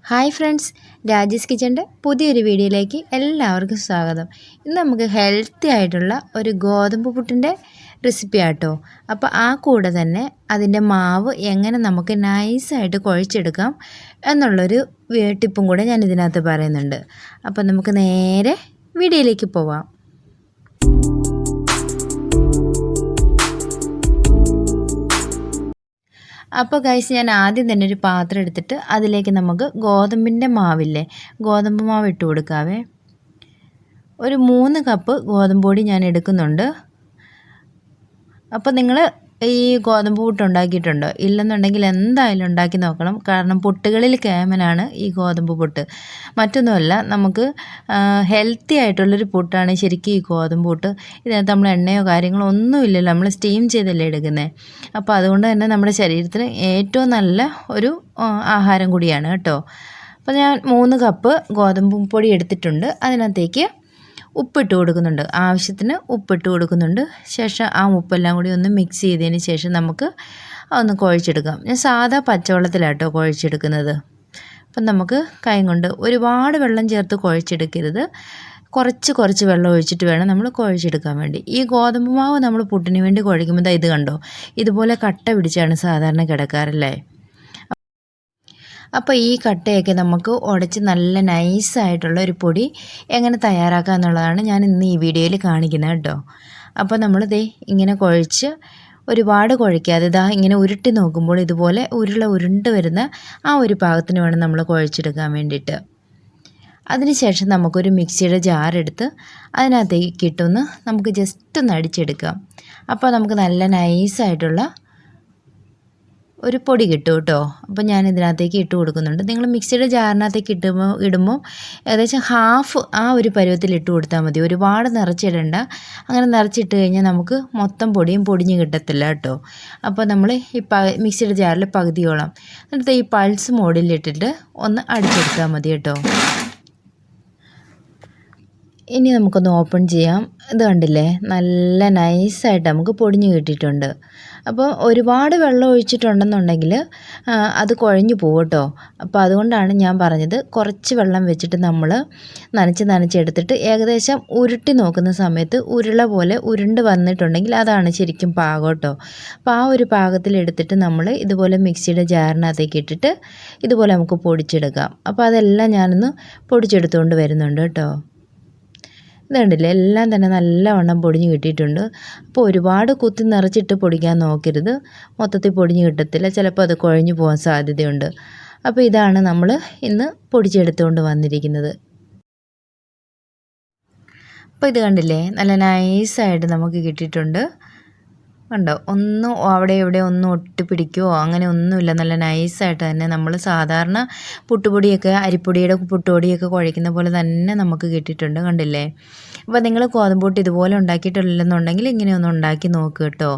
Hi friends, Raji's കിച്ചൻ്റെ പുതിയൊരു വീഡിയോയിലേക്ക് എല്ലാവർക്കും സ്വാഗതം. ഇന്ന് നമുക്ക് ഹെൽത്തി ആയിട്ടുള്ള ഒരു ഗോതമ്പ് പുട്ടിൻ്റെ റെസിപ്പി ആട്ടോ. അപ്പോൾ ആ കൂടെ തന്നെ അതിൻ്റെ മാവ് എങ്ങനെ നമുക്ക് നൈസായിട്ട് കുഴച്ചെടുക്കാം എന്നുള്ളൊരു ടിപ്പും കൂടെ ഞാൻ ഇതിനകത്ത് പറയുന്നുണ്ട്. അപ്പോൾ നമുക്ക് നേരെ വീഡിയോയിലേക്ക് പോവാം. അപ്പോൾ ഗൈസ്, ഞാൻ ആദ്യം തന്നെ ഒരു പാത്രം എടുത്തിട്ട് അതിലേക്ക് നമുക്ക് ഗോതമ്പിൻ്റെ മാവില്ലേ, ഗോതമ്പ് മാവ് ഇട്ട് കൊടുക്കാവേ. ഒരു 3 കപ്പ് ഗോതമ്പ് പൊടി ഞാൻ എടുക്കുന്നുണ്ട്. അപ്പോൾ നിങ്ങൾ ഈ ഗോതമ്പ് പുട്ട് ഉണ്ടാക്കിയിട്ടുണ്ടോ? ഇല്ലെന്നുണ്ടെങ്കിൽ എന്തായാലും ഉണ്ടാക്കി നോക്കണം. കാരണം പുട്ടുകളിൽ കേമനാണ് ഈ ഗോതമ്പ് പുട്ട്. മറ്റൊന്നുമല്ല, നമുക്ക് ഹെൽത്തി ആയിട്ടുള്ളൊരു പുട്ടാണ് ശരിക്കും ഈ ഗോതമ്പ് പുട്ട്. ഇതിനകത്ത് നമ്മൾ എണ്ണയോ കാര്യങ്ങളോ ഒന്നുമില്ലല്ലോ, നമ്മൾ സ്റ്റീം ചെയ്തല്ലേ എടുക്കുന്നത്. അപ്പോൾ അതുകൊണ്ട് തന്നെ നമ്മുടെ ശരീരത്തിന് ഏറ്റവും നല്ല ഒരു ആഹാരം കൂടിയാണ് കേട്ടോ. അപ്പോൾ ഞാൻ 3 കപ്പ് ഗോതമ്പ് പൊടി എടുത്തിട്ടുണ്ട്. അതിനകത്തേക്ക് ഉപ്പിട്ട് കൊടുക്കുന്നുണ്ട്, ആവശ്യത്തിന് ഉപ്പിട്ട് കൊടുക്കുന്നുണ്ട്. ശേഷം ആ ഉപ്പെല്ലാം കൂടി ഒന്ന് മിക്സ് ചെയ്തതിന് ശേഷം നമുക്ക് ഒന്ന് കുഴച്ചെടുക്കാം. ഞാൻ സാധാ പച്ചവെള്ളത്തിലാട്ടോ കുഴച്ചെടുക്കുന്നത്. അപ്പം നമുക്ക് കൈ കൊണ്ട് ഒരുപാട് വെള്ളം ചേർത്ത് കുഴച്ചെടുക്കരുത്. കുറച്ച് വെള്ളം ഒഴിച്ചിട്ട് വേണം നമ്മൾ കുഴച്ചെടുക്കാൻ വേണ്ടി. ഈ ഗോതമ്പ് മാവ് നമ്മൾ പുട്ടിന് വേണ്ടി കുഴയ്ക്കുമ്പോൾ ഇത് കണ്ടോ, ഇതുപോലെ കട്ട പിടിച്ചാണ് സാധാരണ കിടക്കാറല്ലേ. അപ്പോൾ ഈ കട്ടയൊക്കെ നമുക്ക് ഉടച്ച് നല്ല നൈസായിട്ടുള്ള ഒരു പൊടി എങ്ങനെ തയ്യാറാക്കുക എന്നുള്ളതാണ് ഞാൻ ഇന്ന് ഈ വീഡിയോയിൽ കാണിക്കുന്നത് കേട്ടോ. അപ്പോൾ നമ്മളിതേ ഇങ്ങനെ കുഴച്ച് ഒരുപാട് കുഴയ്ക്കാതെ ഇങ്ങനെ ഉരുട്ടി നോക്കുമ്പോൾ ഇതുപോലെ ഉരുണ്ട് വരുന്ന ആ ഒരു പാകത്തിന് വേണം നമ്മൾ കുഴച്ചെടുക്കാൻ വേണ്ടിയിട്ട്. അതിനുശേഷം നമുക്കൊരു മിക്സിയുടെ ജാറെടുത്ത് അതിനകത്തേക്ക് ഇട്ടൊന്ന് നമുക്ക് ജസ്റ്റ് ഒന്ന് അടിച്ചെടുക്കാം. അപ്പോൾ നമുക്ക് നല്ല നൈസായിട്ടുള്ള ഒരു പൊടി കിട്ടും കേട്ടോ. അപ്പോൾ ഞാൻ ഇതിനകത്തേക്ക് ഇട്ട് കൊടുക്കുന്നുണ്ട്. നിങ്ങൾ മിക്സിയുടെ ജാറിനകത്തേക്ക് ഇടുമ്പോൾ ഏകദേശം ഹാഫ് ആ ഒരു പരുവത്തിൽ ഇട്ട് കൊടുത്താൽ മതി. ഒരുപാട് നിറച്ചിടണ്ട. അങ്ങനെ നിറച്ചിട്ട് കഴിഞ്ഞാൽ നമുക്ക് മൊത്തം പൊടിയും പൊടിഞ്ഞ് കിട്ടത്തില്ല കേട്ടോ. അപ്പോൾ നമ്മൾ ഈ മിക്സിയുടെ ജാറിൽ പകുതിയോളം എന്നിട്ട് ഈ പൾസ് മോഡിലിട്ടിട്ട് ഒന്ന് അടിച്ചെടുത്താൽ മതി കേട്ടോ. ഇനി നമുക്കൊന്ന് ഓപ്പൺ ചെയ്യാം. ഇത് കണ്ടില്ലേ, നല്ല നൈസായിട്ട് നമുക്ക് പൊടിഞ്ഞ് കിട്ടിയിട്ടുണ്ട്. അപ്പോൾ ഒരുപാട് വെള്ളം ഒഴിച്ചിട്ടുണ്ടെന്നുണ്ടെങ്കിൽ അത് കുഴഞ്ഞു പോകും കേട്ടോ. അപ്പോൾ അതുകൊണ്ടാണ് ഞാൻ പറഞ്ഞത്, കുറച്ച് വെള്ളം വെച്ചിട്ട് നമ്മൾ നനച്ചെടുത്തിട്ട് ഏകദേശം ഉരുട്ടി നോക്കുന്ന സമയത്ത് ഉരുള പോലെ ഉരുണ്ട് വന്നിട്ടുണ്ടെങ്കിൽ അതാണ് ശരിക്കും പാകം കേട്ടോ. അപ്പോൾ ആ ഒരു പാകത്തിൽ എടുത്തിട്ട് നമ്മൾ ഇതുപോലെ മിക്സിയുടെ ജാറിനകത്തേക്ക് ഇട്ടിട്ട് ഇതുപോലെ നമുക്ക് പൊടിച്ചെടുക്കാം. അപ്പോൾ അതെല്ലാം ഞാനൊന്ന് പൊടിച്ചെടുത്തുകൊണ്ട് വരുന്നുണ്ട് കേട്ടോ. ഇത് കണ്ടില്ലേ, എല്ലാം തന്നെ നല്ലവണ്ണം പൊടിഞ്ഞ് കിട്ടിയിട്ടുണ്ട്. അപ്പോൾ ഒരുപാട് കുത്തി നിറച്ചിട്ട് പൊടിക്കാൻ നോക്കരുത്, മൊത്തത്തിൽ പൊടിഞ്ഞ് കിട്ടത്തില്ല, ചിലപ്പോൾ അത് കുഴഞ്ഞു പോകാൻ സാധ്യതയുണ്ട്. അപ്പോൾ ഇതാണ് നമ്മൾ ഇന്ന് പൊടിച്ചെടുത്തുകൊണ്ട് വന്നിരിക്കുന്നത്. അപ്പോൾ ഇത് കണ്ടില്ലേ, നല്ല നൈസായിട്ട് നമുക്ക് കിട്ടിയിട്ടുണ്ട്. കണ്ടോ, ഒന്നും അവിടെ ഇവിടെ ഒന്നും ഒട്ടിപ്പിടിക്കുകയോ അങ്ങനെ ഒന്നുമില്ല. നല്ല നൈസായിട്ട് തന്നെ നമ്മൾ സാധാരണ പുട്ടുപൊടിയൊക്കെ അരിപ്പൊടിയുടെ പുട്ടുപൊടിയൊക്കെ കുഴയ്ക്കുന്ന പോലെ തന്നെ നമുക്ക് കിട്ടിയിട്ടുണ്ട്. കണ്ടില്ലേ. അപ്പോൾ നിങ്ങൾ ഗോതമ്പ് പുട്ട് ഇതുപോലെ ഉണ്ടാക്കിയിട്ടില്ലെന്നുണ്ടെങ്കിൽ ഇങ്ങനെയൊന്ന് ഉണ്ടാക്കി നോക്കുക കേട്ടോ.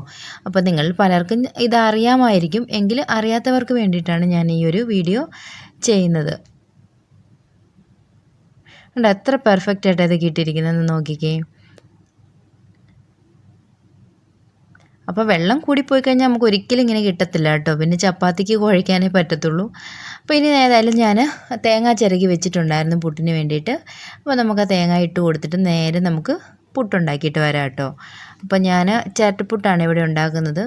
അപ്പോൾ നിങ്ങൾ പലർക്കും ഇതറിയാമായിരിക്കും, എങ്കിൽ അറിയാത്തവർക്ക് വേണ്ടിയിട്ടാണ് ഞാൻ ഈ ഒരു വീഡിയോ ചെയ്യുന്നത്. കണ്ടോ, എത്ര പെർഫെക്റ്റ് ആയിട്ട് അത് കിട്ടിയിരിക്കുന്നതെന്ന് നോക്കിക്കേ. അപ്പോൾ വെള്ളം കൂടിപ്പോയി കഴിഞ്ഞാൽ നമുക്ക് ഒരിക്കലും ഇങ്ങനെ കിട്ടത്തില്ല കേട്ടോ. പിന്നെ ചപ്പാത്തിക്ക് കുഴയ്ക്കാനേ പറ്റത്തുള്ളൂ. അപ്പോൾ ഇനി ഏതായാലും ഞാൻ തേങ്ങ ചിരകി വെച്ചിട്ടുണ്ടായിരുന്നു പുട്ടിന് വേണ്ടിയിട്ട്. അപ്പോൾ നമുക്ക് ആ തേങ്ങ ഇട്ട് കൊടുത്തിട്ട് നേരെ നമുക്ക് പുട്ടുണ്ടാക്കിയിട്ട് വരാം കേട്ടോ. അപ്പോൾ ഞാൻ ചിരട്ടപ്പുട്ടാണ് ഇവിടെ ഉണ്ടാക്കുന്നത്.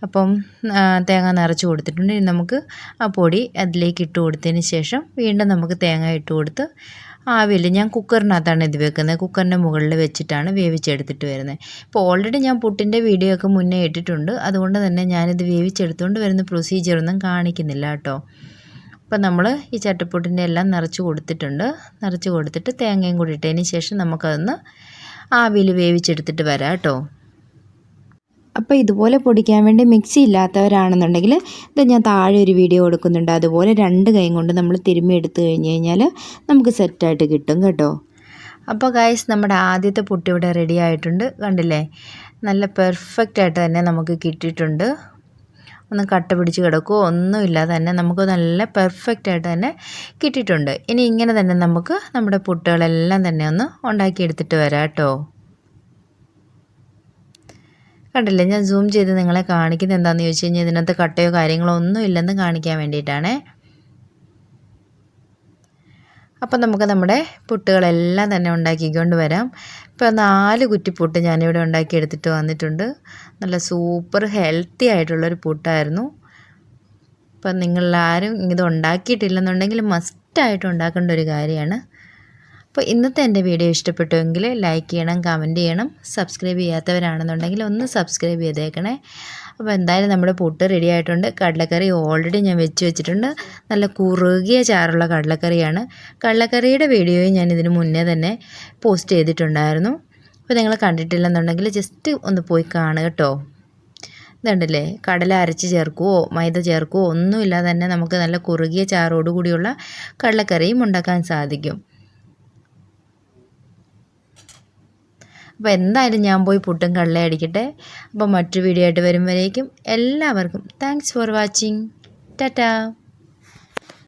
അപ്പം തേങ്ങ നിറച്ച് കൊടുത്തിട്ടുണ്ട്. ഇനി നമുക്ക് ആ പൊടി അതിലേക്ക് ഇട്ട് കൊടുത്തതിന് ശേഷം വീണ്ടും നമുക്ക് തേങ്ങ ഇട്ട് കൊടുത്ത് ആവിയിൽ, ഞാൻ കുക്കറിനകത്താണ് ഇത് വെക്കുന്നത്. കുക്കറിൻ്റെ മുകളിൽ വെച്ചിട്ടാണ് വേവിച്ചെടുത്തിട്ട് വരുന്നത്. ഇപ്പോൾ ഓൾറെഡി ഞാൻ പുട്ടിൻ്റെ വീഡിയോ ഒക്കെ മുന്നേ ഇട്ടിട്ടുണ്ട്. അതുകൊണ്ട് തന്നെ ഞാനിത് വേവിച്ചെടുത്തുകൊണ്ട് വരുന്ന പ്രൊസീജിയറൊന്നും കാണിക്കുന്നില്ല കേട്ടോ. അപ്പോൾ നമ്മൾ ഈ ചട്ടപ്പുട്ടിൻ്റെ എല്ലാം നിറച്ച് കൊടുത്തിട്ട് തേങ്ങയും കൂടി ഇട്ടതിന് ശേഷം നമുക്കതൊന്ന് ആവിയിൽ വേവിച്ചെടുത്തിട്ട് വരാം കേട്ടോ. അപ്പോൾ ഇതുപോലെ പൊടിക്കാൻ വേണ്ടി മിക്സി ഇല്ലാത്തവരാണെന്നുണ്ടെങ്കിൽ ഇത് ഞാൻ താഴെ ഒരു വീഡിയോ കൊടുക്കുന്നുണ്ട്. അതുപോലെ 2 കൈ കൊണ്ട് നമ്മൾ തിരുമ്മി എടുത്തു കഴിഞ്ഞ് കഴിഞ്ഞാൽ നമുക്ക് സെറ്റായിട്ട് കിട്ടും കേട്ടോ. അപ്പോൾ ഗൈസ്, നമ്മുടെ ആദ്യത്തെ പുട്ട് ഇവിടെ റെഡി ആയിട്ടുണ്ട്. കണ്ടില്ലേ, നല്ല പെർഫെക്റ്റ് ആയിട്ട് തന്നെ നമുക്ക് കിട്ടിയിട്ടുണ്ട്. ഒന്നും കട്ട പിടിച്ച് കിടക്കുകയോ ഒന്നുമില്ലാതെ തന്നെ നമുക്ക് നല്ല പെർഫെക്റ്റ് ആയിട്ട് തന്നെ കിട്ടിയിട്ടുണ്ട്. ഇനി ഇങ്ങനെ തന്നെ നമുക്ക് നമ്മുടെ പുട്ടുകളെല്ലാം തന്നെ ഒന്ന് ഉണ്ടാക്കിയെടുത്തിട്ട് വരാം കേട്ടോ. കണ്ടില്ലേ, ഞാൻ സൂം ചെയ്ത് നിങ്ങളെ കാണിക്കുന്നത് എന്താണെന്ന് ചോദിച്ചു കഴിഞ്ഞാൽ ഇതിനകത്ത് കട്ടയോ കാര്യങ്ങളോ ഒന്നും ഇല്ലെന്ന് കാണിക്കാൻ വേണ്ടിയിട്ടാണേ. അപ്പം നമുക്ക് നമ്മുടെ പുട്ടുകളെല്ലാം തന്നെ ഉണ്ടാക്കിക്കൊണ്ട് വരാം. ഇപ്പോൾ 4 കുറ്റി പുട്ട് ഞാനിവിടെ ഉണ്ടാക്കിയെടുത്തിട്ട് വന്നിട്ടുണ്ട്. നല്ല സൂപ്പർ ഹെൽത്തി ആയിട്ടുള്ളൊരു പുട്ടായിരുന്നു. അപ്പം നിങ്ങളാരും ഇത് ഉണ്ടാക്കിയിട്ടില്ലെന്നുണ്ടെങ്കിൽ മസ്റ്റായിട്ട് ഉണ്ടാക്കേണ്ട ഒരു കാര്യമാണ്. അപ്പോൾ ഇന്നത്തെ എൻ്റെ വീഡിയോ ഇഷ്ടപ്പെട്ടുവെങ്കിൽ ലൈക്ക് ചെയ്യണം, കമൻറ്റ് ചെയ്യണം. സബ്സ്ക്രൈബ് ചെയ്യാത്തവരാണെന്നുണ്ടെങ്കിൽ ഒന്ന് സബ്സ്ക്രൈബ് ചെയ്തേക്കണേ. അപ്പോൾ എന്തായാലും നമ്മുടെ പുട്ട് റെഡി ആയിട്ടുണ്ട്. കടലക്കറി ഓൾറെഡി ഞാൻ വെച്ചിട്ടുണ്ട്. നല്ല കുറുകിയ ചാറുള്ള കടലക്കറിയാണ്. കടലക്കറിയുടെ വീഡിയോയും ഞാൻ ഇതിന് മുന്നേ തന്നെ പോസ്റ്റ് ചെയ്തിട്ടുണ്ടായിരുന്നു. അപ്പോൾ നിങ്ങൾ കണ്ടിട്ടില്ലെന്നുണ്ടെങ്കിൽ ജസ്റ്റ് ഒന്ന് പോയി കാണുക കേട്ടോ. ഇതുണ്ടല്ലേ, കടല അരച്ച് ചേർക്കുകയോ മൈദ ചേർക്കുകയോ ഒന്നുമില്ലാതെ തന്നെ നമുക്ക് നല്ല കുറുകിയ ചാറോടുകൂടിയുള്ള കടലക്കറിയും ഉണ്ടാക്കാൻ സാധിക്കും. അപ്പോൾ എന്തായാലും ഞാൻ പോയി പുട്ടും കടലയും അടിക്കട്ടെ. അപ്പോൾ മറ്റൊരു വീഡിയോ ആയിട്ട് വരും വരേക്കും എല്ലാവർക്കും താങ്ക്സ് ഫോർ വാച്ചിങ്. ടാറ്റാ.